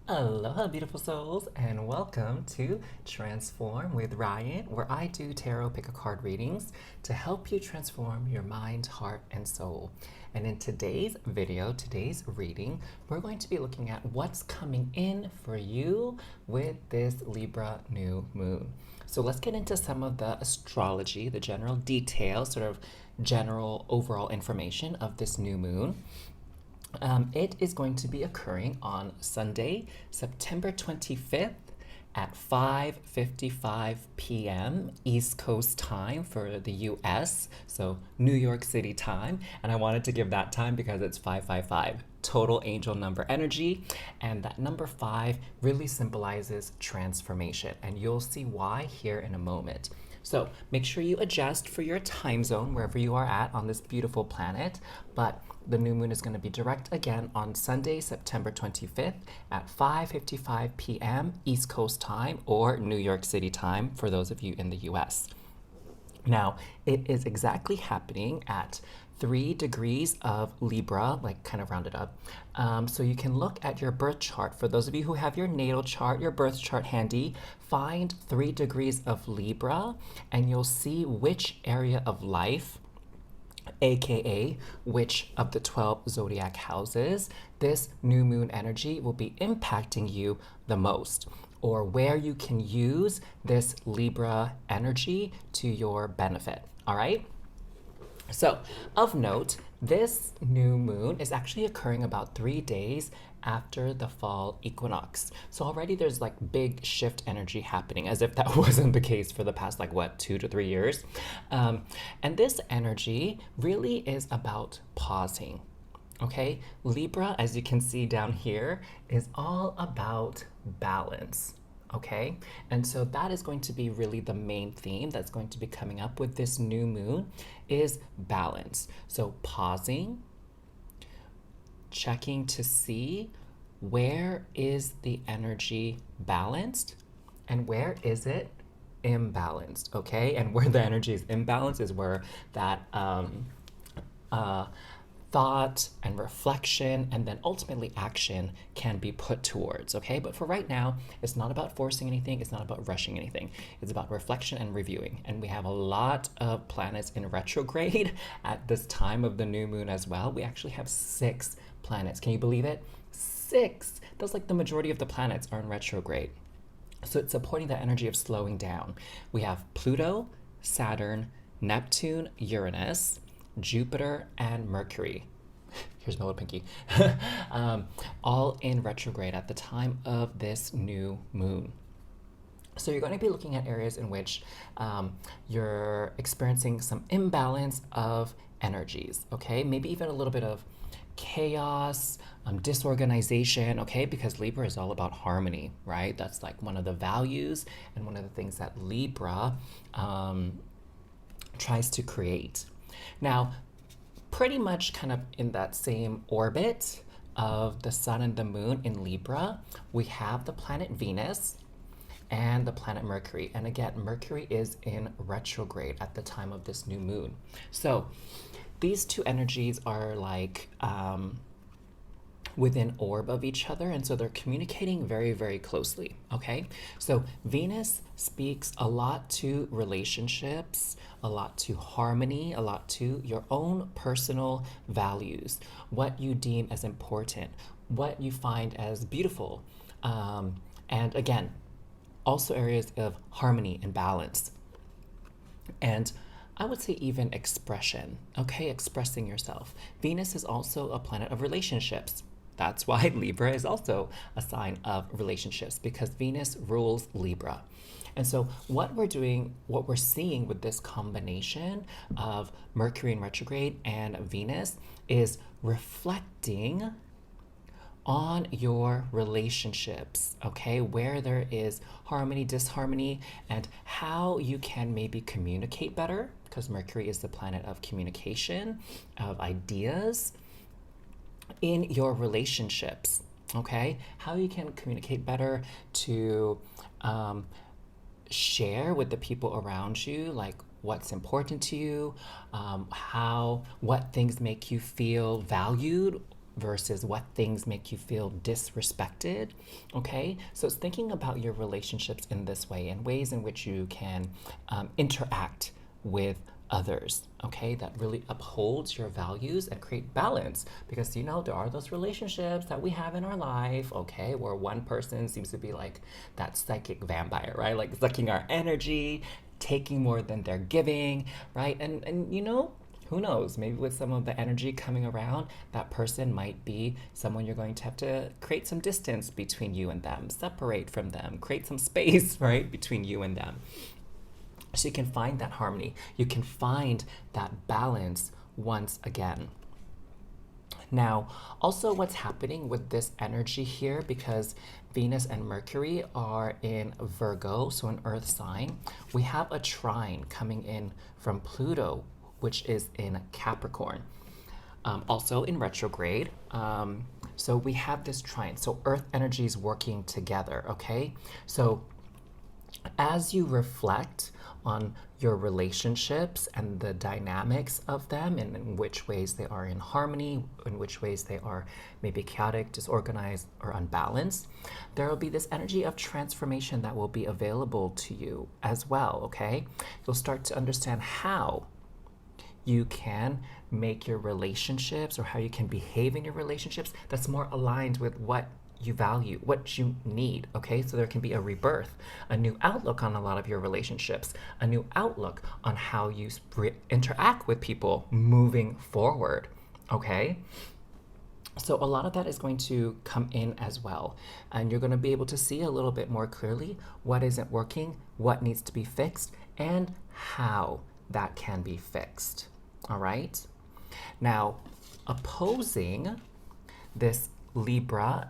Aloha, beautiful souls, and welcome to Transform with Ryan, where I do tarot pick a card readings to help you transform your mind, heart, and soul. And in today's video, today's reading, we're going to be looking at what's coming in for you with this Libra new moon. So let's get into some of the astrology, the general details, sort of general overall information of this new moon. It is going to be occurring on Sunday, September 25th at 5:55 p.m. East Coast time for the US, so New York City time. And I wanted to give that time because it's 555, total angel number energy. And that number 5 really symbolizes transformation. And you'll see why here in a moment. So make sure you adjust for your time zone wherever you are at on this beautiful planet. But the new moon is going to be direct again on Sunday, September 25th at 5:55 p.m. East Coast time or New York City time for those of you in the US. Now, it is exactly happening at 3 degrees of Libra, like kind of rounded up. So you can look at your birth chart. For those of you who have your natal chart, your birth chart handy, find 3 degrees of Libra and you'll see which area of life, aka which of the 12 zodiac houses, this new moon energy will be impacting you the most, or where you can use this Libra energy to your benefit. All right? So, of note, this new moon is actually occurring about 3 days after the fall equinox. So already there's like big shift energy happening, as if that wasn't the case for the past 2 to 3 years. And this energy really is about pausing. Okay, Libra, as you can see down here, is all about balance. Okay, and so that is going to be really the main theme that's going to be coming up with this new moon is balance. So pausing, checking to see where is the energy balanced and where is it imbalanced. Okay, and where the energy is imbalanced is where that thought and reflection and then ultimately action can be put towards. Okay, but for right now, it's not about forcing anything, it's not about rushing anything, it's about reflection and reviewing. And we have a lot of planets in retrograde at this time of the new moon as well. We actually have 6 planets. Can you believe it? 6. That's like the majority of the planets are in retrograde. So it's supporting the energy of slowing down. We have Pluto, Saturn, Neptune, Uranus, Jupiter, and Mercury. Here's my little pinky. All in retrograde at the time of this new moon. So you're going to be looking at areas in which you're experiencing some imbalance of energies, okay? Maybe even a little bit of chaos, disorganization, okay? Because Libra is all about harmony, right? That's like one of the values and one of the things that Libra tries to create. Now, pretty much kind of in that same orbit of the sun and the moon in Libra, we have the planet Venus and the planet Mercury. And again, Mercury is in retrograde at the time of this new moon. So these two energies are like within orb of each other, and so they're communicating very, very closely. Okay, so Venus speaks a lot to relationships, a lot to harmony, a lot to your own personal values, what you deem as important, what you find as beautiful, and again, also areas of harmony and balance, and I would say even expression, okay, expressing yourself. Venus is also a planet of relationships. That's why Libra is also a sign of relationships, because Venus rules Libra. And so what we're seeing with this combination of Mercury in retrograde and Venus is reflecting on your relationships, okay? Where there is harmony, disharmony, and how you can maybe communicate better, because Mercury is the planet of communication, of ideas, in your relationships, okay? How you can communicate better to share with the people around you, like what's important to you, what things make you feel valued versus what things make you feel disrespected. Okay, so it's thinking about your relationships in this way and ways in which you can interact with others, okay, that really upholds your values and create balance. Because there are those relationships that we have in our life, okay, where one person seems to be like that psychic vampire, right, like sucking our energy, taking more than they're giving, right? And who knows, maybe with some of the energy coming around, that person might be someone you're going to have to create some distance between you and them, separate from them, create some space, right, between you and them. So you can find that harmony. You can find that balance once again. Now, also what's happening with this energy here, because Venus and Mercury are in Virgo, so an earth sign, we have a trine coming in from Pluto, which is in Capricorn, also in retrograde. So we have this trine. So earth energies working together, okay? So as you reflect on your relationships and the dynamics of them, and in which ways they are in harmony, in which ways they are maybe chaotic, disorganized, or unbalanced, there will be this energy of transformation that will be available to you as well, okay? You'll start to understand how you can make your relationships, or how you can behave in your relationships that's more aligned with what you value, what you need, okay? So there can be a rebirth, a new outlook on a lot of your relationships, a new outlook on how you interact with people moving forward, okay? So a lot of that is going to come in as well. And you're going to be able to see a little bit more clearly what isn't working, what needs to be fixed, and how that can be fixed, all right? Now, opposing this Libra,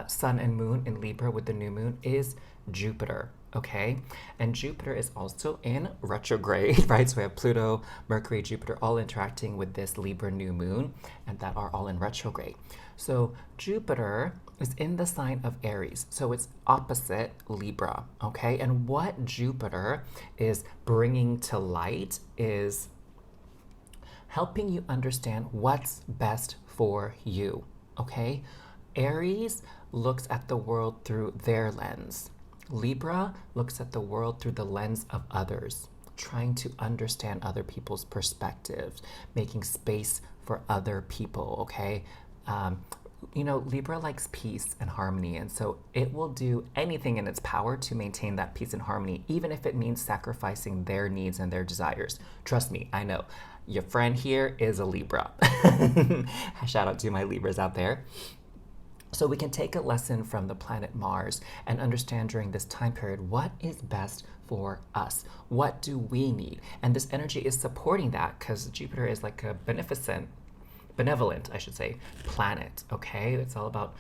Sun and Moon in Libra with the new moon, is Jupiter, okay? And Jupiter is also in retrograde, right? So we have Pluto, Mercury, Jupiter all interacting with this Libra new moon, and that are all in retrograde. So Jupiter is in the sign of Aries, so it's opposite Libra, okay? And what Jupiter is bringing to light is helping you understand what's best for you. Okay, Aries looks at the world through their lens. Libra looks at the world through the lens of others, trying to understand other people's perspectives, making space for other people, okay? Libra likes peace and harmony, and so it will do anything in its power to maintain that peace and harmony, even if it means sacrificing their needs and their desires. Trust me, I know. Your friend here is a Libra. Shout out to my Libras out there. So we can take a lesson from the planet Mars and understand during this time period what is best for us. What do we need? And this energy is supporting that, because Jupiter is like a benevolent, I should say, planet, okay? It's all about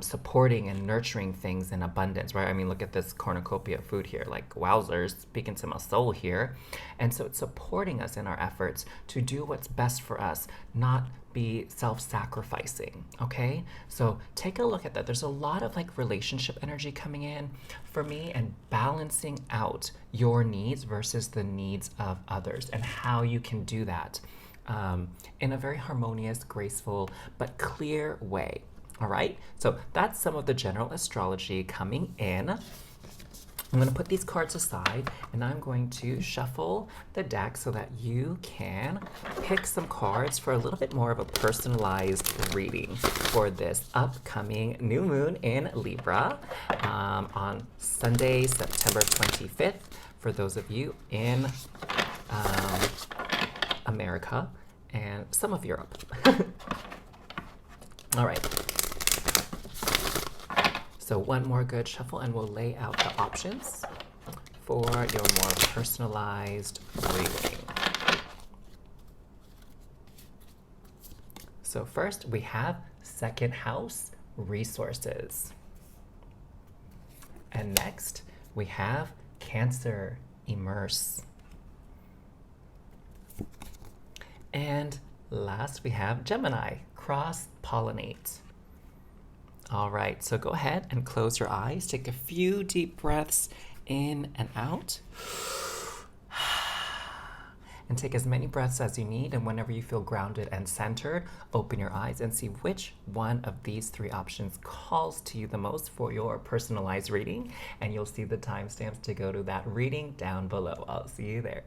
supporting and nurturing things in abundance, right? I mean, look at this cornucopia of food here, like wowzers, speaking to my soul here. And so it's supporting us in our efforts to do what's best for us, not be self-sacrificing, okay? So take a look at that. There's a lot of like relationship energy coming in for me, and balancing out your needs versus the needs of others, and how you can do that in a very harmonious, graceful, but clear way. All right, so that's some of the general astrology coming in. I'm going to put these cards aside, and I'm going to shuffle the deck so that you can pick some cards for a little bit more of a personalized reading for this upcoming new moon in Libra on Sunday, September 25th, for those of you in America and some of Europe. All right. So one more good shuffle, and we'll lay out the options for your more personalized reading. So first we have second house resources. And next we have Cancer, immerse. And last we have Gemini, cross-pollinate. All right, so go ahead and close your eyes. Take a few deep breaths in and out. and take as many breaths as you need. And whenever you feel grounded and centered, open your eyes and see which one of these three options calls to you the most for your personalized reading. And you'll see the timestamps to go to that reading down below. I'll see you there.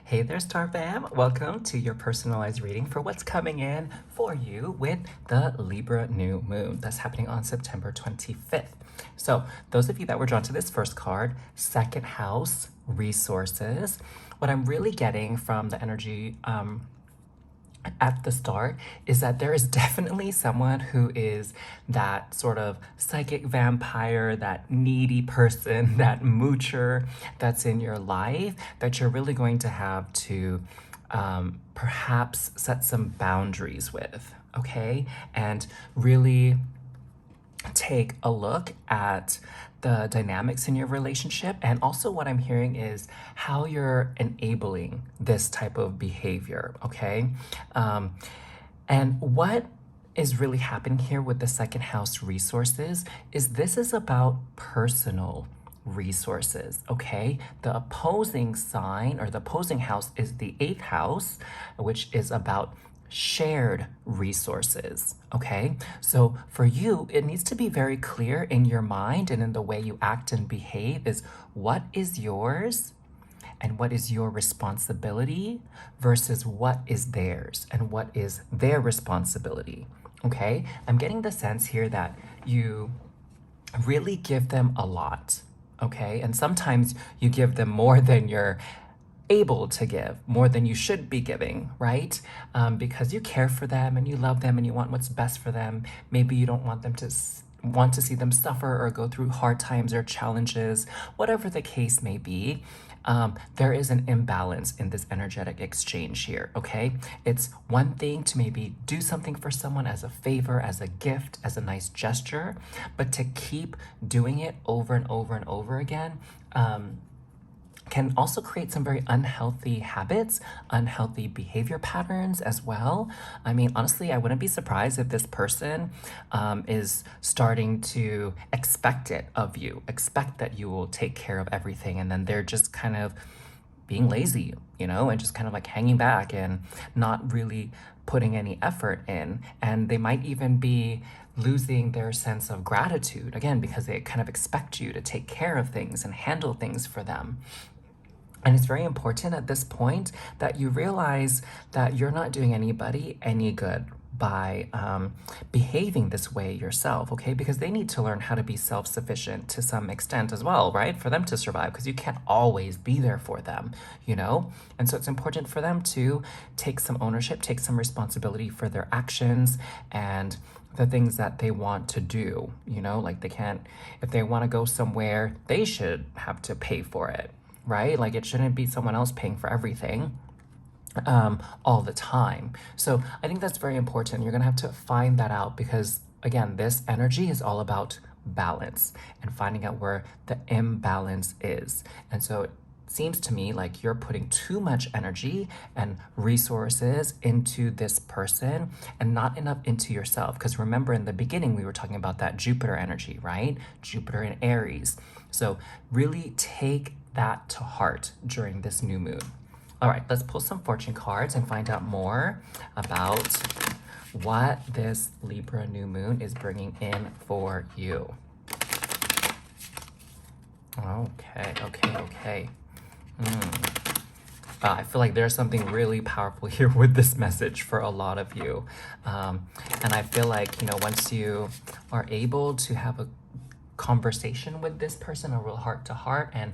Hey there, Star Fam. Welcome to your personalized reading for what's coming in for you with the Libra New Moon. That's happening on September 25th. So those of you that were drawn to this first card, second house, resources, what I'm really getting from the energy at the start is that there is definitely someone who is that sort of psychic vampire, that needy person, that moocher that's in your life that you're really going to have to perhaps set some boundaries with, okay? And really take a look at the dynamics in your relationship. And also what I'm hearing is how you're enabling this type of behavior, okay? And what is really happening here with the second house resources is this is about personal resources, okay? The opposing sign or the opposing house is the 8th house, which is about shared resources, okay? So for you, it needs to be very clear in your mind and in the way you act and behave is what is yours and what is your responsibility versus what is theirs and what is their responsibility, okay? I'm getting the sense here that you really give them a lot, okay? And sometimes you give them more than you're able to give, more than you should be giving, right? Because you care for them and you love them and you want what's best for them. Maybe you don't want them to want to see them suffer or go through hard times or challenges, whatever the case may be. There is an imbalance in this energetic exchange here, okay? It's one thing to maybe do something for someone as a favor, as a gift, as a nice gesture, but to keep doing it over and over and over again, can also create some very unhealthy habits, unhealthy behavior patterns as well. I mean, honestly, I wouldn't be surprised if this person is starting to expect it of you, expect that you will take care of everything, and then they're just kind of being lazy, you know, and just kind of like hanging back and not really putting any effort in. And they might even be losing their sense of gratitude, again, because they kind of expect you to take care of things and handle things for them. And it's very important at this point that you realize that you're not doing anybody any good by behaving this way yourself, okay? Because they need to learn how to be self-sufficient to some extent as well, right? For them to survive, because you can't always be there for them, you know? And so it's important for them to take some ownership, take some responsibility for their actions and the things that they want to do, you know? Like they can't, if they want to go somewhere, they should have to pay for it, right? Like it shouldn't be someone else paying for everything all the time. So I think that's very important. You're gonna have to find that out because again, this energy is all about balance and finding out where the imbalance is. And so it seems to me like you're putting too much energy and resources into this person and not enough into yourself. Because remember in the beginning, we were talking about that Jupiter energy, right? Jupiter in Aries. So really take that to heart during this new moon. All right, let's pull some fortune cards and find out more about what this Libra new moon is bringing in for you. Okay. I feel like there's something really powerful here with this message for a lot of you. And I feel like, you know, once you are able to have a conversation with this person, a real heart to heart, and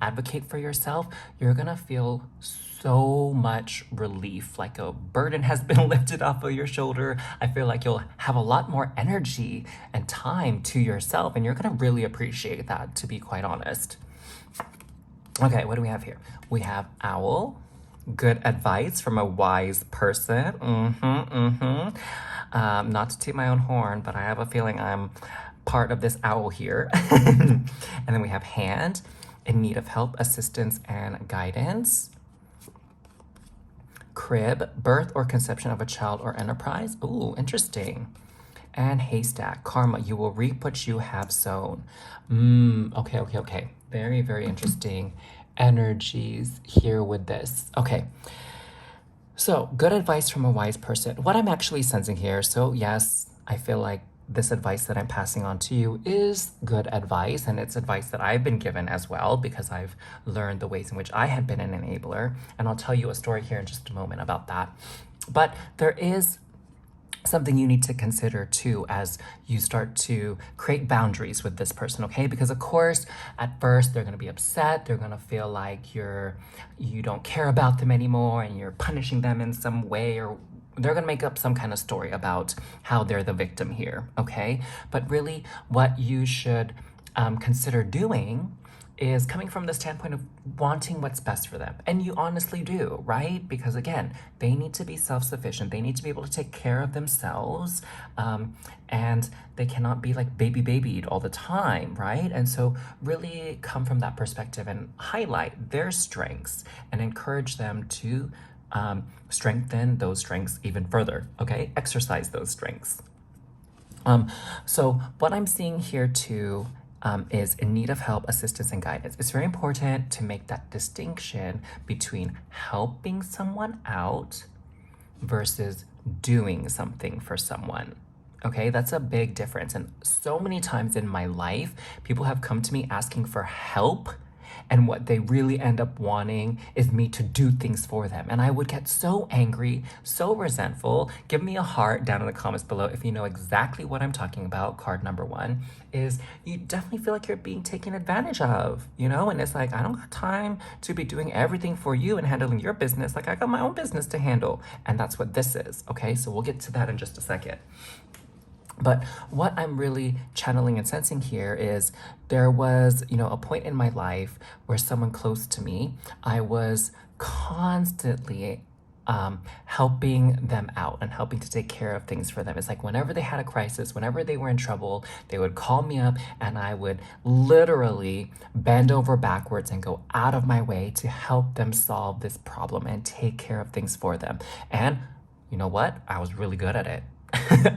advocate for yourself, you're gonna feel so much relief, like a burden has been lifted off of your shoulder. I feel like you'll have a lot more energy and time to yourself, and you're gonna really appreciate that, to be quite honest. Okay, what do we have here? We have Owl, good advice from a wise person. Not to toot my own horn, but I have a feeling I'm part of this owl here. And then we have Hand, in need of help, assistance, and guidance. Crib, birth or conception of a child or enterprise. Ooh, interesting. And Haystack, karma, you will reap what you have sown. Okay. Very, very interesting energies here with this. Okay, so good advice from a wise person. What I'm actually sensing here, so yes, I feel like this advice that I'm passing on to you is good advice, and it's advice that I've been given as well because I've learned the ways in which I have been an enabler. And I'll tell you a story here in just a moment about that. But there is something you need to consider too as you start to create boundaries with this person, okay? Because of course, at first they're gonna be upset, they're gonna feel like you don't care about them anymore and you're punishing them in some way, or they're gonna make up some kind of story about how they're the victim here, okay? But really, what you should consider doing is coming from the standpoint of wanting what's best for them. And you honestly do, right? Because again, they need to be self-sufficient. They need to be able to take care of themselves. And they cannot be like babied all the time, right? And so really come from that perspective and highlight their strengths and encourage them to strengthen those strengths even further, okay? Exercise those strengths. So what I'm seeing here too is in need of help, assistance, and guidance. It's very important to make that distinction between helping someone out versus doing something for someone. Okay, that's a big difference. And so many times in my life, people have come to me asking for help, and what they really end up wanting is me to do things for them. And I would get so angry, so resentful. Give me a heart down in the comments below if you know exactly what I'm talking about. Card number one is you definitely feel like you're being taken advantage of, you know? And it's like, I don't got time to be doing everything for you and handling your business. Like, I got my own business to handle. And that's what this is, okay? So we'll get to that in just a second. But what I'm really channeling and sensing here is there was, a point in my life where someone close to me, I was constantly helping them out and helping to take care of things for them. It's like whenever they had a crisis, whenever they were in trouble, they would call me up and I would literally bend over backwards and go out of my way to help them solve this problem and take care of things for them. And you know what? I was really good at it.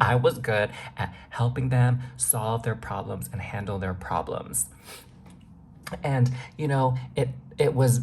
I was good at helping them solve their problems and handle their problems. And, it was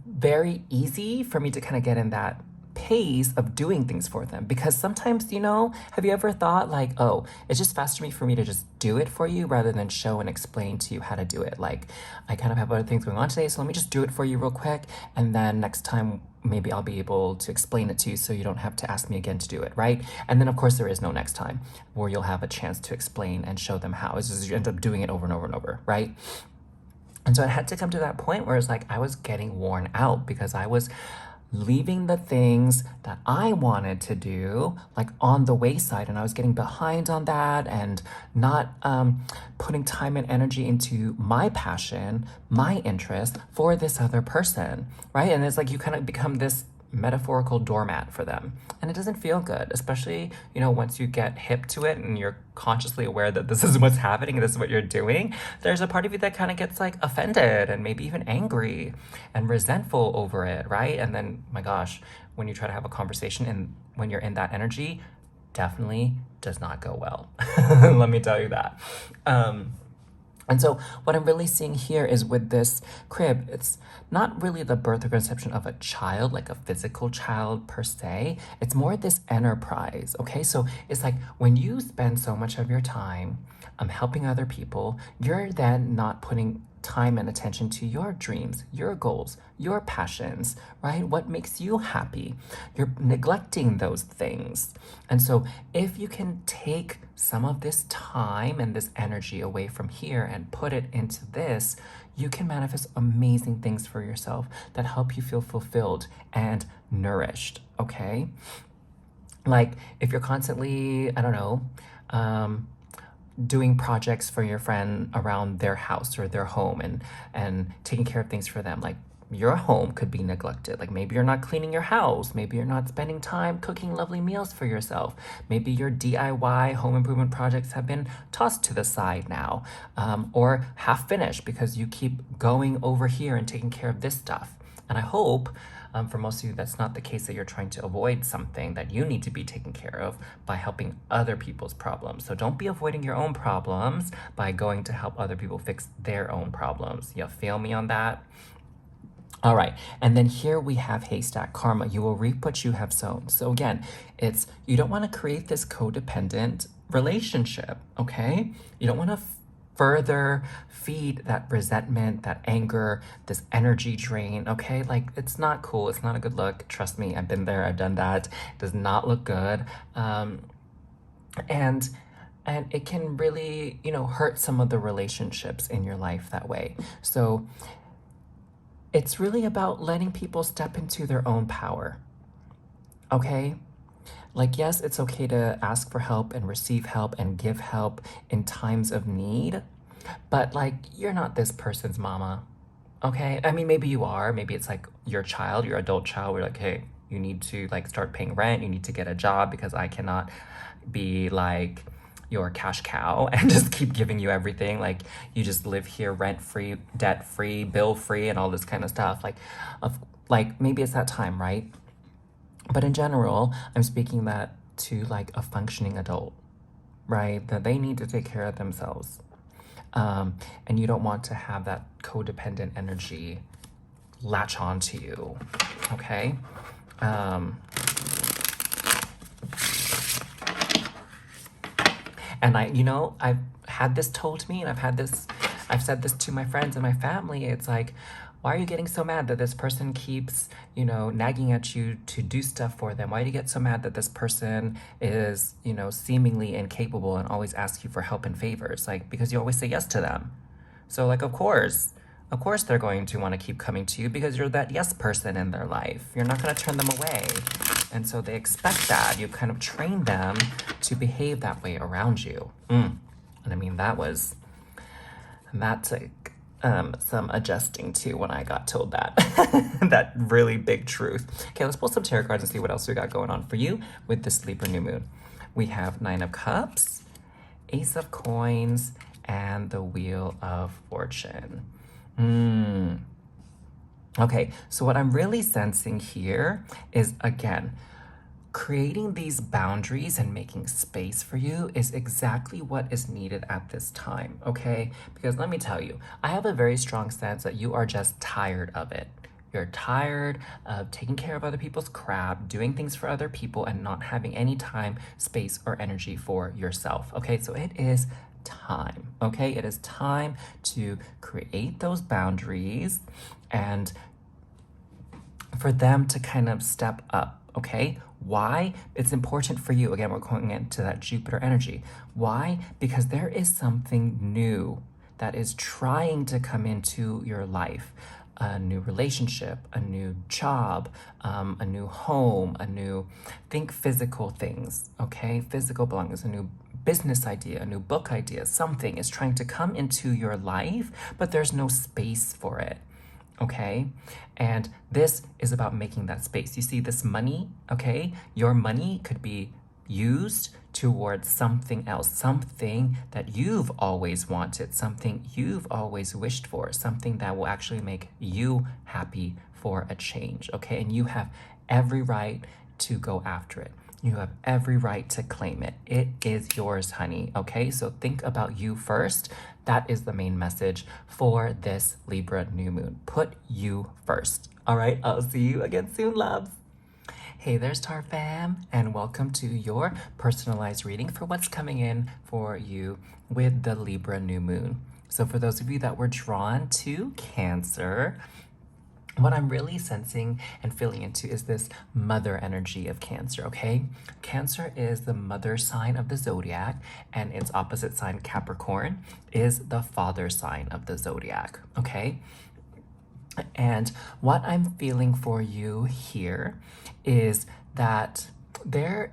very easy for me to kind of get in that pace of doing things for them because sometimes, have you ever thought like, oh, it's just faster for me to just do it for you rather than show and explain to you how to do it. Like, I kind of have other things going on today, so let me just do it for you real quick, and then next time maybe I'll be able to explain it to you so you don't have to ask me again to do it, right? And then of course there is no next time where you'll have a chance to explain and show them how. It's just you end up doing it over and over and over, right? And so it had to come to that point where it's like I was getting worn out because I was leaving the things that I wanted to do like on the wayside, and I was getting behind on that and not putting time and energy into my passion, my interest for this other person, right? And it's like you kind of become this metaphorical doormat for them, and it doesn't feel good, especially once you get hip to it and you're consciously aware that this is what's happening and this is what you're doing. There's a part of you that kind of gets like offended and maybe even angry and resentful over it, right? And then my gosh, when you try to have a conversation and when you're in that energy, definitely does not go well. Let me tell you that. And so what I'm really seeing here is with this crib, it's not really the birth or conception of a child, like a physical child per se. It's more this enterprise, okay? So it's like when you spend so much of your time helping other people, you're then not putting time and attention to your dreams, your goals, your passions, right? What makes you happy? You're neglecting those things. And so if you can take some of this time and this energy away from here and put it into this, you can manifest amazing things for yourself that help you feel fulfilled and nourished, okay? Like if you're constantly, I don't know, doing projects for your friend around their house or their home and taking care of things for them, like your home could be neglected. Like maybe you're not cleaning your house, maybe you're not spending time cooking lovely meals for yourself, maybe your DIY home improvement projects have been tossed to the side now, or half finished because you keep going over here and taking care of this stuff. And I hope for most of you, that's not the case, that you're trying to avoid something that you need to be taken care of by helping other people's problems. So don't be avoiding your own problems by going to help other people fix their own problems. You feel me on that? All right, and then here we have haystack karma. You will reap what you have sown. So again, it's you don't want to create this codependent relationship, okay? You don't want to further feed that resentment, that anger, this energy drain, okay? Like it's not cool. It's not a good look. Trust me, I've been there. I've done that. It does not look good. And it can really, hurt some of the relationships in your life that way. So it's really about letting people step into their own power, okay? Like, yes, it's okay to ask for help and receive help and give help in times of need, but like, you're not this person's mama, okay? I mean, maybe you are. Maybe it's like your child, your adult child. We're like, hey, you need to like start paying rent. You need to get a job because I cannot be like your cash cow and just keep giving you everything. Like you just live here rent free, debt free, bill free, and all this kind of stuff. Like maybe it's that time, right? But in general, I'm speaking that to like a functioning adult, right? That they need to take care of themselves. And you don't want to have that codependent energy latch on to you, okay? And I've had this told to me, and I've said this to my friends and my family. It's like, why are you getting so mad that this person keeps, nagging at you to do stuff for them? Why do you get so mad that this person is, seemingly incapable and always asks you for help and favors? Like, because you always say yes to them. So like, of course they're going to want to keep coming to you because you're that yes person in their life. You're not going to turn them away. And so they expect that. You kind of train them to behave that way around you. And I mean, that's like some adjusting to when I got told that. That really big truth. Okay, let's pull some tarot cards and see what else we got going on for you with this Libra New Moon. We have Nine of Cups, Ace of Coins, and the Wheel of Fortune. Okay, so what I'm really sensing here is, again, creating these boundaries and making space for you is exactly what is needed at this time, okay? Because let me tell you, I have a very strong sense that you are just tired of it. You're tired of taking care of other people's crap, doing things for other people, and not having any time, space, or energy for yourself, okay? So it is time, okay? It is time to create those boundaries and for them to kind of step up, okay? Why? It's important for you. Again, we're going into that Jupiter energy. Why? Because there is something new that is trying to come into your life. A new relationship, a new job, a new home, think physical things, okay? Physical belongings, a new business idea, a new book idea, something is trying to come into your life, but there's no space for it. Okay, and this is about making that space. You see this money, okay? Your money could be used towards something else, something that you've always wanted, something you've always wished for, something that will actually make you happy for a change, okay? And you have every right to go after it. You have every right to claim it. It is yours, honey, okay? So think about you first. That is the main message for this Libra New Moon. Put you first. All right, I'll see you again soon, loves. Hey there, Star Fam, and welcome to your personalized reading for what's coming in for you with the Libra New Moon. So for those of you that were drawn to Cancer, what I'm really sensing and feeling into is this mother energy of Cancer, okay? Cancer is the mother sign of the zodiac, and its opposite sign, Capricorn, is the father sign of the zodiac, okay? And what I'm feeling for you here is that there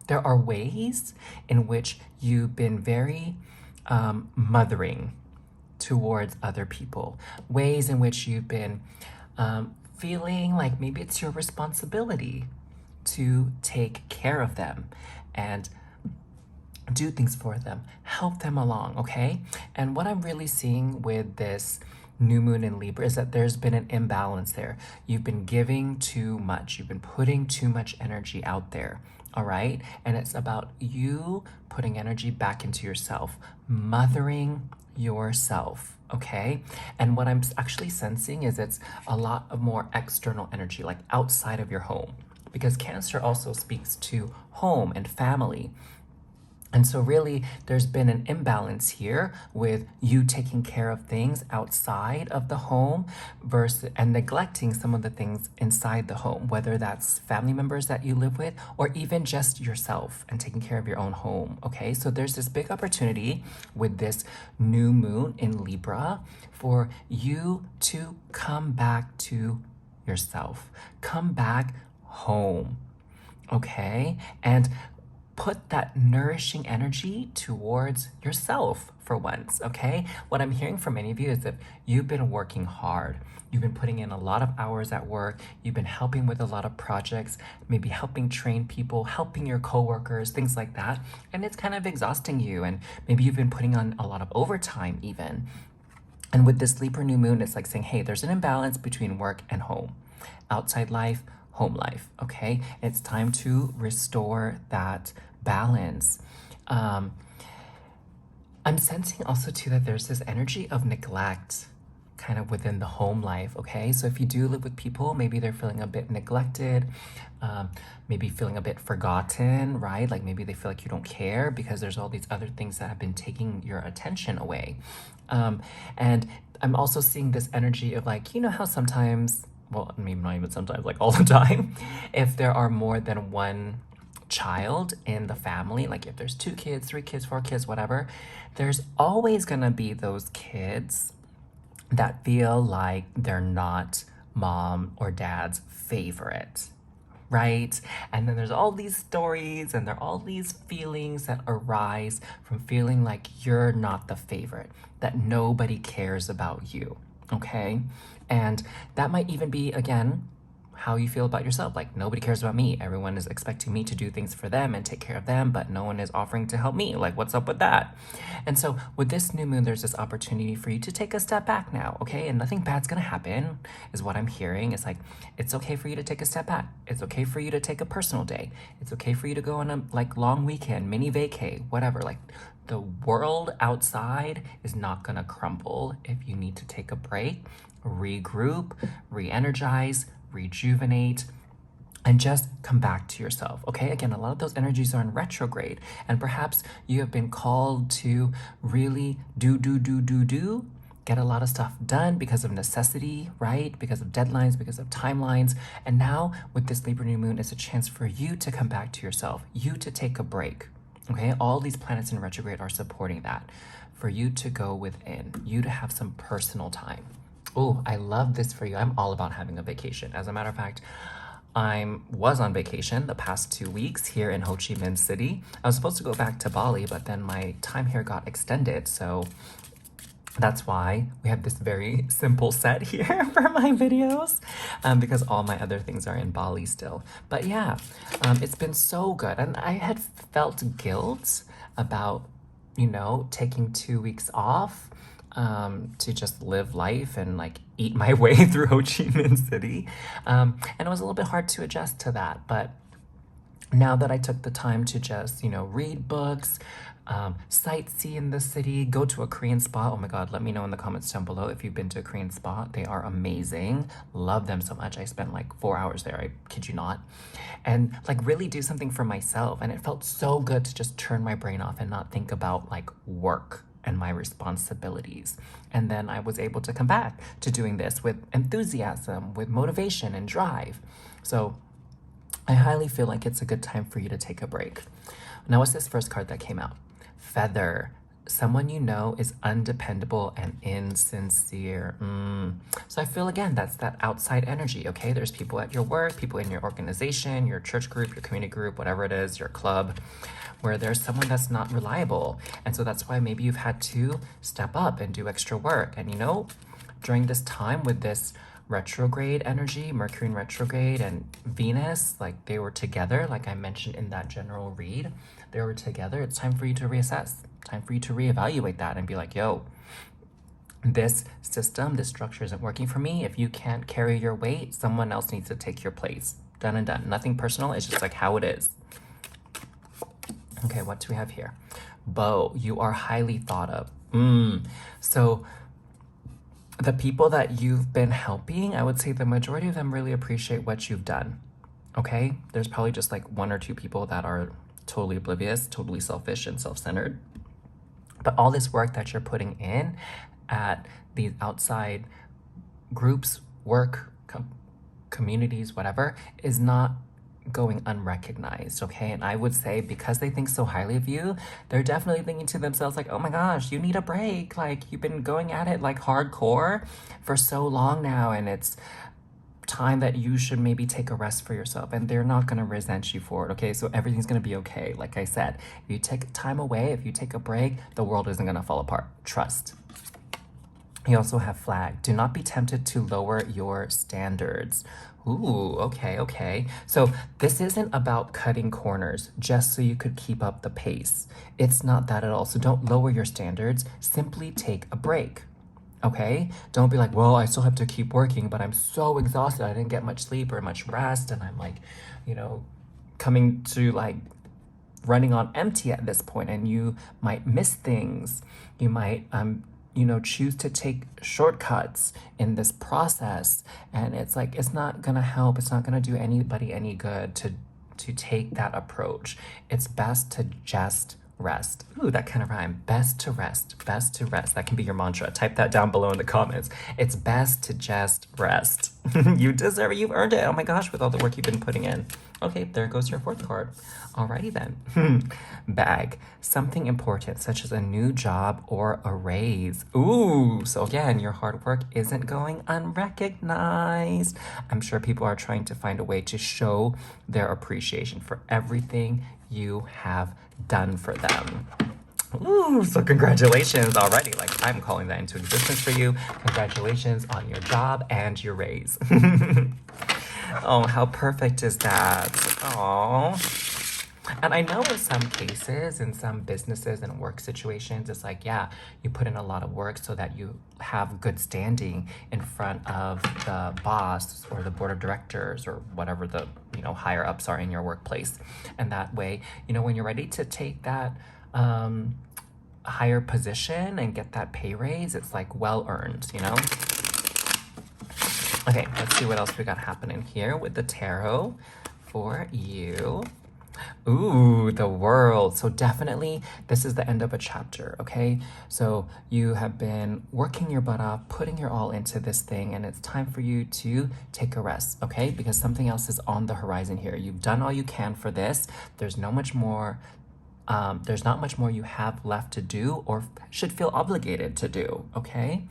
are ways in which you've been very mothering towards other people, ways in which you've been feeling like maybe it's your responsibility to take care of them and do things for them, help them along, okay? And what I'm really seeing with this new moon in Libra is that there's been an imbalance there. You've been giving too much. You've been putting too much energy out there, all right? And it's about you putting energy back into yourself, mothering yourself, okay? And what I'm actually sensing is it's a lot of more external energy, like outside of your home, because Cancer also speaks to home and family. And so really, there's been an imbalance here with you taking care of things outside of the home versus and neglecting some of the things inside the home, whether that's family members that you live with or even just yourself and taking care of your own home, okay? So there's this big opportunity with this new moon in Libra for you to come back to yourself, come back home, okay? And put that nourishing energy towards yourself for once, okay? What I'm hearing from many of you is that you've been working hard. You've been putting in a lot of hours at work. You've been helping with a lot of projects, maybe helping train people, helping your coworkers, things like that. And it's kind of exhausting you. And maybe you've been putting on a lot of overtime even. And with this Libra new moon, it's like saying, hey, there's an imbalance between work and home, outside life, home life, okay? It's time to restore that balance. I'm sensing also too that there's this energy of neglect kind of within the home life, okay? So if you do live with people, maybe they're feeling a bit neglected, maybe feeling a bit forgotten, right? Like maybe they feel like you don't care because there's all these other things that have been taking your attention away. And I'm also seeing this energy of like, you know how sometimes, well, maybe not even sometimes, like all the time, if there are more than one child in the family, like if there's 2 kids, 3 kids, 4 kids, whatever, there's always gonna be those kids that feel like they're not mom or dad's favorite, right? And then there's all these stories and there are all these feelings that arise from feeling like you're not the favorite, that nobody cares about you, okay? And that might even be, again, how you feel about yourself. Like, nobody cares about me. Everyone is expecting me to do things for them and take care of them, but no one is offering to help me. Like, what's up with that? And so with this new moon, there's this opportunity for you to take a step back now, okay? And nothing bad's gonna happen, is what I'm hearing. It's like, it's okay for you to take a step back. It's okay for you to take a personal day. It's okay for you to go on a like long weekend, mini vacay, whatever. Like, the world outside is not gonna crumble if you need to take a break, regroup, re-energize, rejuvenate, and just come back to yourself, okay? Again, a lot of those energies are in retrograde, and perhaps you have been called to really get a lot of stuff done because of necessity, right? Because of deadlines, because of timelines. And now with this Libra new moon, it's a chance for you to come back to yourself, you to take a break, okay? All these planets in retrograde are supporting that, for you to go within, you to have some personal time. Oh, I love this for you. I'm all about having a vacation. As a matter of fact, I was on vacation the past 2 weeks here in Ho Chi Minh City. I was supposed to go back to Bali, but then my time here got extended. So that's why we have this very simple set here for my videos, because all my other things are in Bali still. But yeah, it's been so good. And I had felt guilt about, you know, taking 2 weeks off to just live life and like eat my way through Ho Chi Minh City. And it was a little bit hard to adjust to that. But now that I took the time to just, you know, read books, sightsee in the city, go to a Korean spa. Oh my God, let me know in the comments down below if you've been to a Korean spa. They are amazing. Love them so much. I spent like 4 hours there, I kid you not. And like really do something for myself. And it felt so good to just turn my brain off and not think about like work and my responsibilities. And then I was able to come back to doing this with enthusiasm, with motivation and drive. So I highly feel like it's a good time for you to take a break. Now, what's this first card that came out? Feather. Someone you know is undependable and insincere. So I feel, again, that's that outside energy, okay? There's people at your work, people in your organization, your church group, your community group, whatever it is, your club, where there's someone that's not reliable. And so that's why maybe you've had to step up and do extra work. And you know, during this time with this retrograde energy, Mercury in retrograde and Venus, like they were together, like I mentioned in that general read, they were together. It's time for you to reassess, time for you to reevaluate that and be like, yo, this system, this structure isn't working for me. If you can't carry your weight, someone else needs to take your place. Done and done. Nothing personal. It's just like how it is. Okay, what do we have here? Beau, you are highly thought of. So the people that you've been helping, I would say the majority of them really appreciate what you've done. Okay? There's probably just like one or two people that are totally oblivious, totally selfish and self-centered. But all this work that you're putting in at these outside groups, work, communities, whatever, is not going unrecognized, okay? And I would say because they think so highly of you, they're definitely thinking to themselves like, oh my gosh, you need a break. Like, you've been going at it like hardcore for so long now, and it's time that you should maybe take a rest for yourself. And they're not going to resent you for it, okay? So everything's going to be okay. Like I said, if you take time away, if you take a break, the world isn't going to fall apart. Trust. You also have flag. Do not be tempted to lower your standards. Ooh, okay, okay. So this isn't about cutting corners just so you could keep up the pace. It's not that at all. So don't lower your standards. Simply take a break. Okay? Don't be like, well, I still have to keep working, but I'm so exhausted. I didn't get much sleep or much rest. And I'm like, coming to like running on empty at this point, and you might miss things. You might, choose to take shortcuts in this process. And it's like, it's not gonna help. It's not gonna do anybody any good to take that approach. It's best to just rest. Ooh, that kind of rhyme. Best to rest. Best to rest. That can be your mantra. Type that down below in the comments. It's best to just rest. You deserve it. You've earned it. Oh my gosh, with all the work you've been putting in. Okay, there goes your fourth card. Alrighty then. Bag. Something important, such as a new job or a raise. Ooh, so again, your hard work isn't going unrecognized. I'm sure people are trying to find a way to show their appreciation for everything you have done for them. Ooh, so congratulations already. Like, I'm calling that into existence for you. Congratulations on your job and your raise. Oh, how perfect is that? Oh. And I know in some cases, in some businesses and work situations, it's like, yeah, you put in a lot of work so that you have good standing in front of the boss or the board of directors or whatever the, higher ups are in your workplace. And that way, when you're ready to take that higher position and get that pay raise, it's like well earned, Okay, let's see what else we got happening here with the tarot for you. Ooh, the world. So definitely this is the end of a chapter, okay? So you have been working your butt off, putting your all into this thing, and it's time for you to take a rest, okay? Because something else is on the horizon here. You've done all you can for this. There's not much more you have left to do or should feel obligated to do, okay?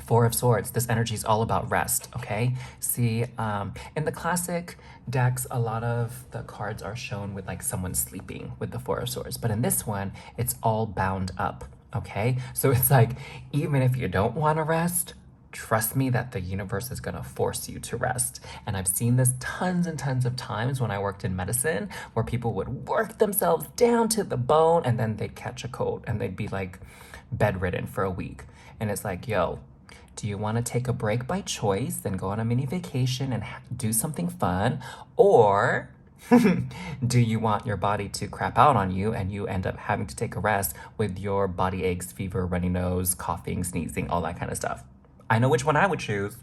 Four of Swords, this energy is all about rest, okay? See, in the classic decks, a lot of the cards are shown with like someone sleeping with the Four of Swords. But in this one, it's all bound up, okay? So it's like, even if you don't want to rest, trust me that the universe is going to force you to rest. And I've seen this tons and tons of times when I worked in medicine, where people would work themselves down to the bone and then they'd catch a cold and they'd be like bedridden for a week. And it's like, yo, do you want to take a break by choice and go on a mini vacation and do something fun? Or do you want your body to crap out on you and you end up having to take a rest with your body aches, fever, runny nose, coughing, sneezing, all that kind of stuff? I know which one I would choose.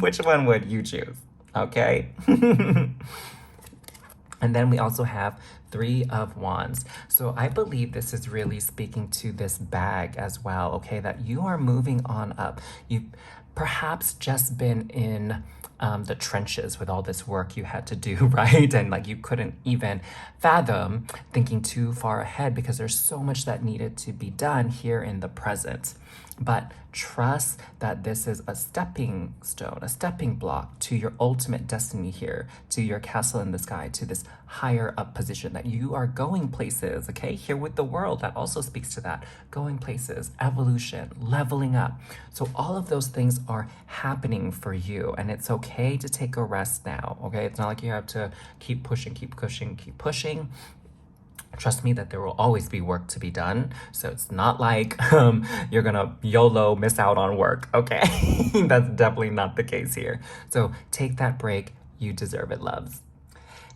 Which one would you choose? Okay? And then we also have Three of Wands. So I believe this is really speaking to this bag as well, okay? That you are moving on up. You've perhaps just been in the trenches with all this work you had to do, right? And like you couldn't even fathom thinking too far ahead because there's so much that needed to be done here in the present. But trust that this is a stepping stone, a stepping block to your ultimate destiny here, to your castle in the sky, to this higher up position that you are going places, okay? Here with the world, that also speaks to that. Going places, evolution, leveling up. So all of those things are happening for you, and it's okay to take a rest now, okay? It's not like you have to keep pushing, keep pushing, keep pushing. Trust me that there will always be work to be done. So it's not like you're gonna YOLO miss out on work, okay? That's definitely not the case here. So take that break. You deserve it, loves.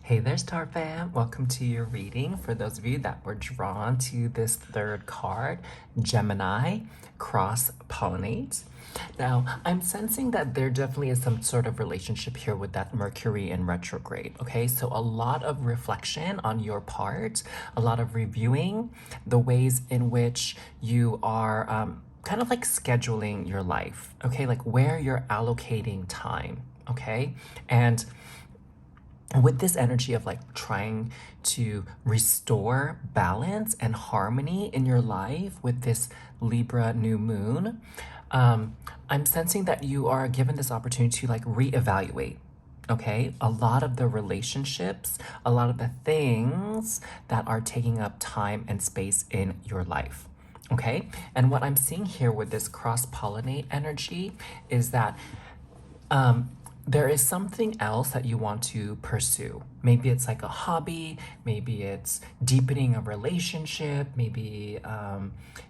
Hey there, Star Fam. Welcome to your reading. For those of you that were drawn to this third card, Gemini, cross-pollinate. Now, I'm sensing that there definitely is some sort of relationship here with that Mercury in retrograde, okay? So a lot of reflection on your part, a lot of reviewing the ways in which you are kind of like scheduling your life, okay? Like where you're allocating time, okay? And with this energy of like trying to restore balance and harmony in your life with this Libra new moon, I'm sensing that you are given this opportunity to like reevaluate. Okay, a lot of the relationships, a lot of the things that are taking up time and space in your life. Okay, and what I'm seeing here with this cross pollinate energy is that there is something else that you want to pursue. Maybe it's like a hobby, maybe it's deepening a relationship, maybe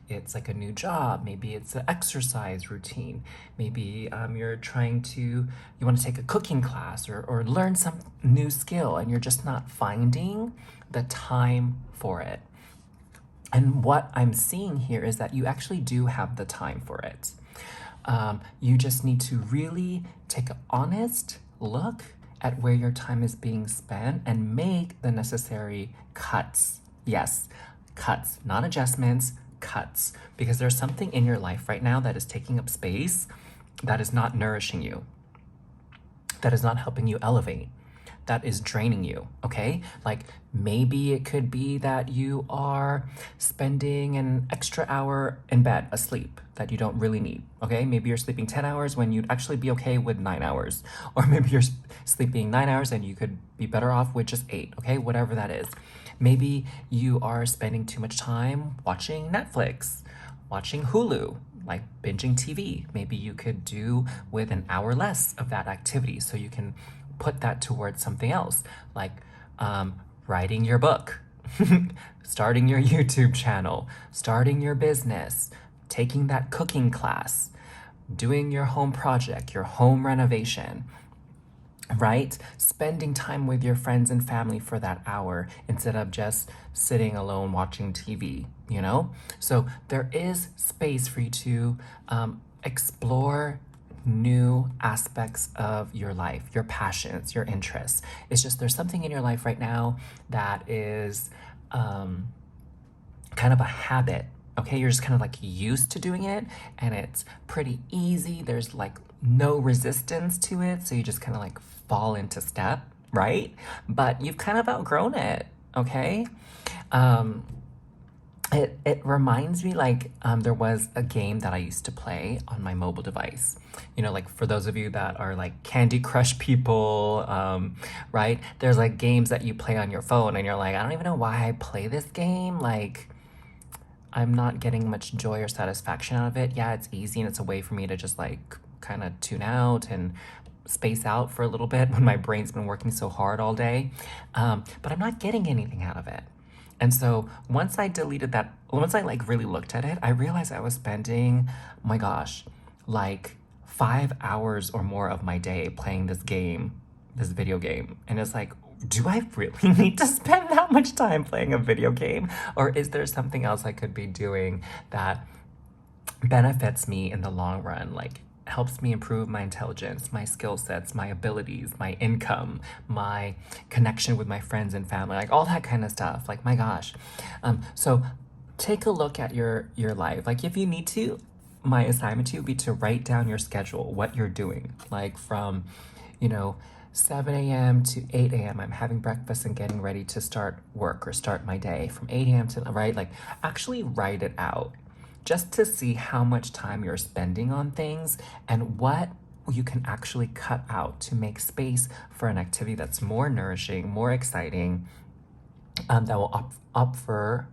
it's like a new job, maybe it's an exercise routine, maybe you want to take a cooking class or learn some new skill and you're just not finding the time for it. And what I'm seeing here is that you actually do have the time for it. You just need to really take an honest look at where your time is being spent and make the necessary cuts. Yes, cuts, not adjustments, cuts. Because there's something in your life right now that is taking up space, that is not nourishing you, that is not helping you elevate, that is draining you, okay? Like maybe it could be that you are spending an extra hour in bed asleep that you don't really need, okay? Maybe you're sleeping 10 hours when you'd actually be okay with 9 hours. Or maybe you're sleeping 9 hours and you could be better off with just 8, okay? Whatever that is. Maybe you are spending too much time watching Netflix, watching Hulu, like binging TV. Maybe you could do with an hour less of that activity so you can put that towards something else, like writing your book, starting your YouTube channel, starting your business, taking that cooking class, doing your home project, your home renovation, right? Spending time with your friends and family for that hour instead of just sitting alone watching TV, you know? So there is space for you to explore new aspects of your life, your passions, your interests. It's just there's something in your life right now that is kind of a habit, okay? You're just kind of like used to doing it and it's pretty easy. There's like no resistance to it. So you just kind of like fall into step, right? But you've kind of outgrown it, okay? It reminds me like there was a game that I used to play on my mobile device. You know, like for those of you that are like Candy Crush people, right? There's like games that you play on your phone and you're like, I don't even know why I play this game. Like, I'm not getting much joy or satisfaction out of it. Yeah, it's easy and it's a way for me to just like kind of tune out and space out for a little bit when my brain's been working so hard all day. But I'm not getting anything out of it. And so once I deleted that, once I like really looked at it, I realized I was spending, oh my gosh, like 5 hours or more of my day playing this game, this video game. And it's like, do I really need to spend that much time playing a video game? Or is there something else I could be doing that benefits me in the long run? Like helps me improve my intelligence, my skill sets, my abilities, my income, my connection with my friends and family, like all that kind of stuff. Like, my gosh. So take a look at your life. Like if you need to, my assignment to you would be to write down your schedule, what you're doing. Like from, 7 a.m. to 8 a.m. I'm having breakfast and getting ready to start work or start my day. From 8 a.m. to, right? Like actually write it out, just to see how much time you're spending on things and what you can actually cut out to make space for an activity that's more nourishing, more exciting, that will offer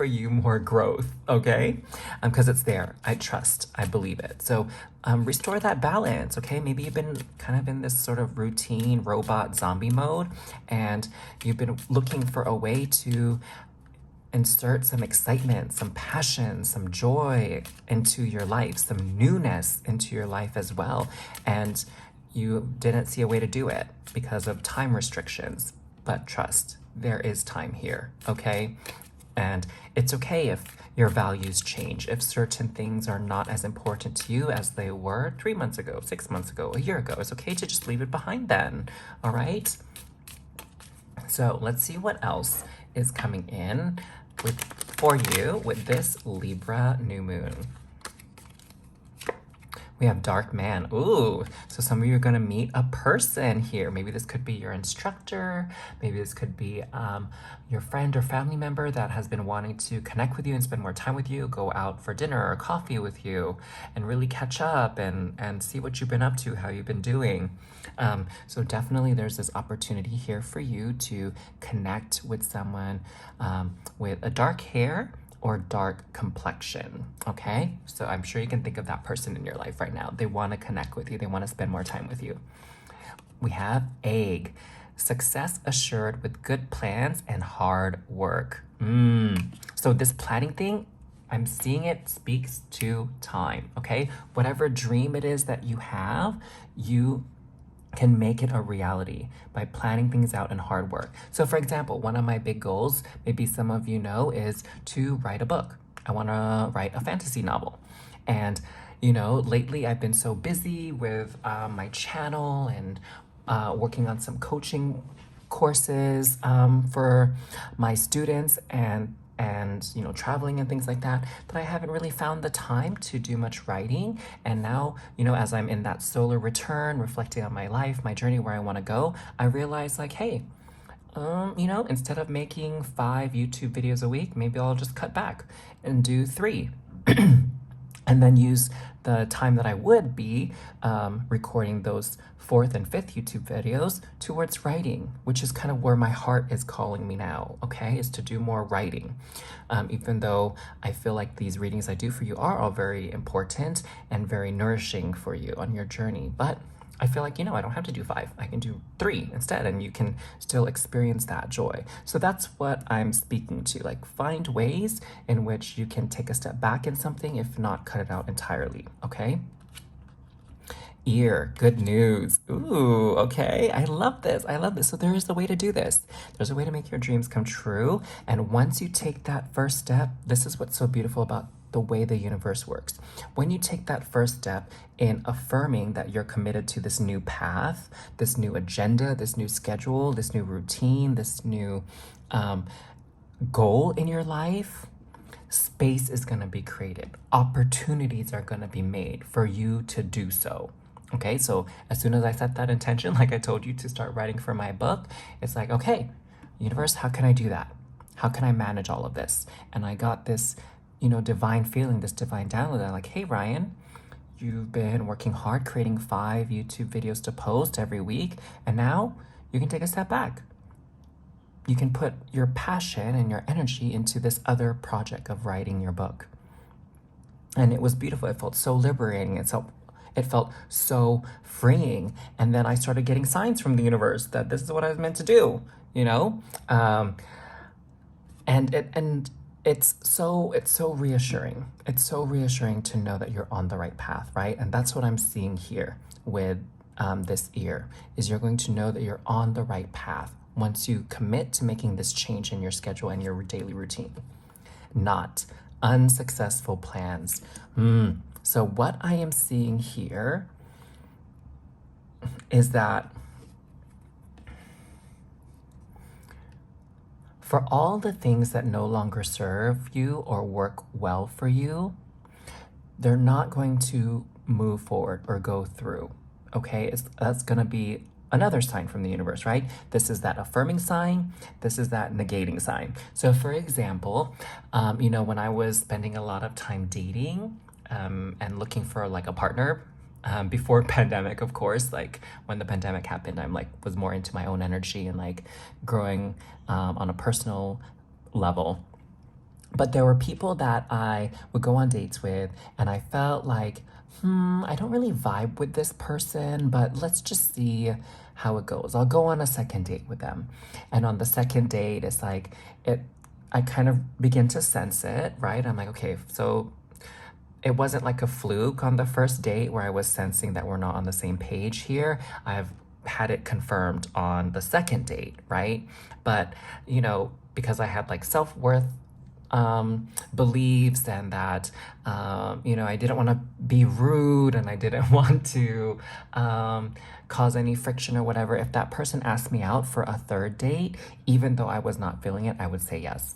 you more growth, okay? Because it's there. I trust. I believe it. So restore that balance, okay? Maybe you've been kind of in this sort of routine robot zombie mode and you've been looking for a way to insert some excitement, some passion, some joy into your life, some newness into your life as well. And you didn't see a way to do it because of time restrictions. But trust, there is time here, okay? And it's okay if your values change, if certain things are not as important to you as they were 3 months ago, 6 months ago, a year ago. It's okay to just leave it behind then, all right? So let's see what else is coming in for you with this Libra new moon. We have dark man. Ooh, so some of you are going to meet a person here. Maybe this could be your instructor. Maybe this could be your friend or family member that has been wanting to connect with you and spend more time with you, go out for dinner or coffee with you and really catch up and see what you've been up to, how you've been doing. So definitely there's this opportunity here for you to connect with someone with a dark hair or dark complexion, okay? So I'm sure you can think of that person in your life right now. They want to connect with you. They want to spend more time with you. We have egg, success assured with good plans and hard work. So this planning thing, I'm seeing it speaks to time, okay? Whatever dream it is that you have, you can make it a reality by planning things out and hard work. So for example, one of my big goals, maybe some of you know, is to write a book. I want to write a fantasy novel. And, you know, lately I've been so busy with my channel and working on some coaching courses for my students and you know, traveling and things like that I haven't really found the time to do much writing. And now, you know, as I'm in that solar return, reflecting on my life, my journey, where I want to go, I realize like, hey, you know, instead of making 5 YouTube videos a week, maybe I'll just cut back and do 3. And then use the time that I would be recording those 4th and 5th YouTube videos towards writing, which is kind of where my heart is calling me now, okay, is to do more writing. Even though I feel like these readings I do for you are all very important and very nourishing for you on your journey, but I feel like, you know, I don't have to do 5. I can do 3 instead, and you can still experience that joy. So that's what I'm speaking to. Like, find ways in which you can take a step back in something, if not cut it out entirely, okay? Ear, good news. Ooh, okay. I love this. I love this. So there is a way to do this. There's a way to make your dreams come true. And once you take that first step, this is what's so beautiful about the way the universe works. When you take that first step in affirming that you're committed to this new path, this new agenda, this new schedule, this new routine, this new goal in your life, space is going to be created. Opportunities are going to be made for you to do so. Okay, so as soon as I set that intention, like I told you, to start writing for my book, it's like, okay, universe, how can I do that? How can I manage all of this? And I got this, you know, divine feeling, this divine download. I'm like, hey, Ryan, you've been working hard creating 5 YouTube videos to post every week, and now you can take a step back. You can put your passion and your energy into this other project of writing your book. And it was beautiful. It felt so liberating. It felt so freeing. And then I started getting signs from the universe that this is what I was meant to do, you know? And it's so reassuring. It's so reassuring to know that you're on the right path, right? And that's what I'm seeing here with this ear, is you're going to know that you're on the right path once you commit to making this change in your schedule and your daily routine. Not unsuccessful plans. So what I am seeing here is that for all the things that no longer serve you or work well for you, they're not going to move forward or go through, okay? That's gonna be another sign from the universe, right? This is that affirming sign. This is that negating sign. So for example, you know, when I was spending a lot of time dating and looking for like a partner, before pandemic, of course, like when the pandemic happened, I'm like, was more into my own energy and like growing on a personal level. But there were people that I would go on dates with, and I felt like, I don't really vibe with this person, but let's just see how it goes. I'll go on a second date with them. And on the second date, it's like, I kind of begin to sense it, right? I'm like, okay, so it wasn't like a fluke on the first date where I was sensing that we're not on the same page here. I've had it confirmed on the second date, right? But, you know, because I had like self-worth beliefs, and that, you know, I didn't want to be rude, and I didn't want to cause any friction or whatever. If that person asked me out for a third date, even though I was not feeling it, I would say yes.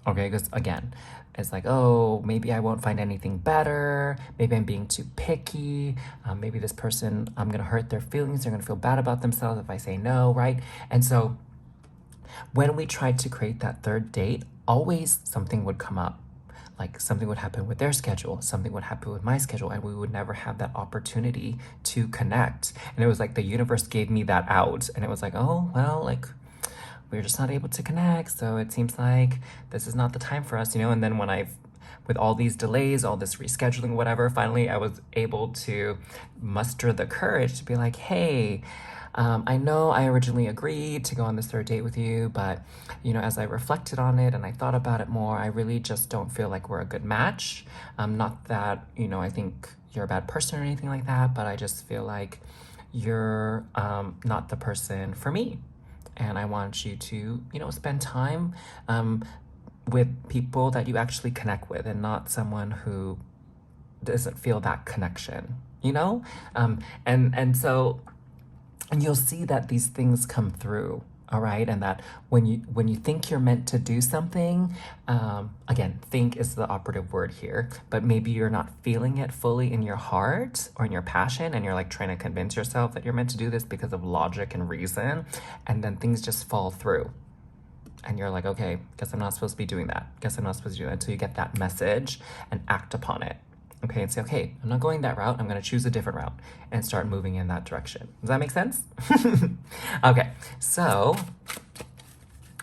Okay, because again, it's like, oh, maybe I won't find anything better. Maybe I'm being too picky. Maybe this person, I'm gonna hurt their feelings. They're gonna feel bad about themselves if I say no, right? And so when we tried to create that third date, always something would come up. Like something would happen with their schedule, something would happen with my schedule, and we would never have that opportunity to connect. And it was like the universe gave me that out. And it was like, oh, well, like, we're just not able to connect. So it seems like this is not the time for us, you know? And then with all these delays, all this rescheduling, whatever, finally I was able to muster the courage to be like, hey, I know I originally agreed to go on this third date with you, but, you know, as I reflected on it and I thought about it more, I really just don't feel like we're a good match. Not that, you know, I think you're a bad person or anything like that, but I just feel like you're not the person for me. And I want you to, you know, spend time with people that you actually connect with, and not someone who doesn't feel that connection, you know? And you'll see that these things come through, all right? And that when you think you're meant to do something, again, think is the operative word here, but maybe you're not feeling it fully in your heart or in your passion, and you're like trying to convince yourself that you're meant to do this because of logic and reason, and then things just fall through. And you're like, okay, guess I'm not supposed to be doing that. Guess I'm not supposed to do that, until you get that message and act upon it. Okay, and say, okay, I'm not going that route. I'm going to choose a different route and start moving in that direction. Does that make sense? Okay, so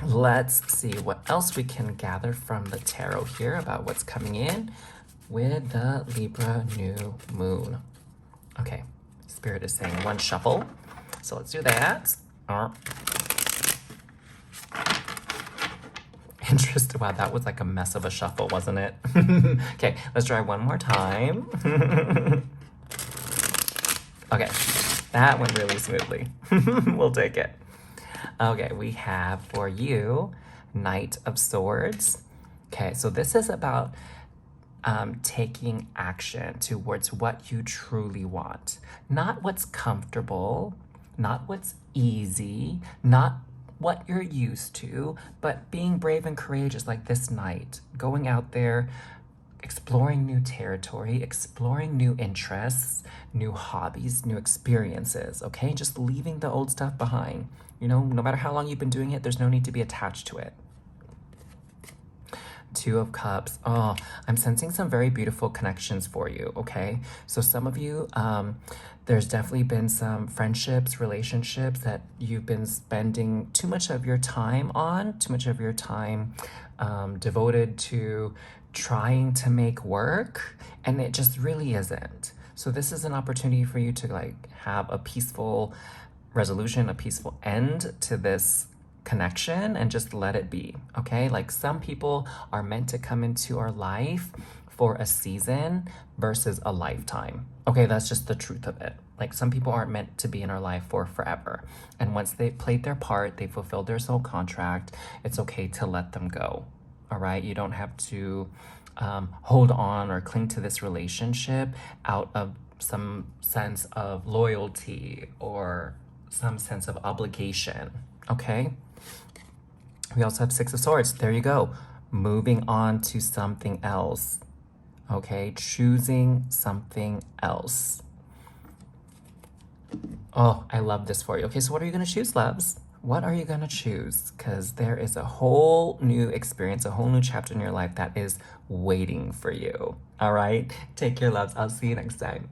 let's see what else we can gather from the tarot here about what's coming in with the Libra New Moon. Okay, Spirit is saying one shuffle. So let's do that. Interesting. Wow, that was like a mess of a shuffle, wasn't it? Okay, let's try one more time. Okay, that went really smoothly. We'll take it. Okay, we have for you Knight of Swords. Okay, so this is about taking action towards what you truly want. Not what's comfortable, not what's easy, not what you're used to, but being brave and courageous like this knight, going out there, exploring new territory, exploring new interests, new hobbies, new experiences, okay? Just leaving the old stuff behind. You know, no matter how long you've been doing it, there's no need to be attached to it. Two of Cups. Oh, I'm sensing some very beautiful connections for you, okay? So some of you, there's definitely been some friendships, relationships that you've been spending too much of your time on, too much of your time devoted to trying to make work, and it just really isn't. So this is an opportunity for you to like have a peaceful resolution, a peaceful end to this connection, and just let it be, okay? Like some people are meant to come into our life for a season versus a lifetime. Okay, that's just the truth of it. Like some people aren't meant to be in our life for forever. And once they played their part, they fulfilled their soul contract, it's okay to let them go, all right? You don't have to hold on or cling to this relationship out of some sense of loyalty or some sense of obligation, okay? We also have Six of Swords. There you go. Moving on to something else. Okay, choosing something else. Oh, I love this for you. Okay, so what are you going to choose, loves? What are you going to choose? Because there is a whole new experience, a whole new chapter in your life that is waiting for you. All right? Take care, loves. I'll see you next time.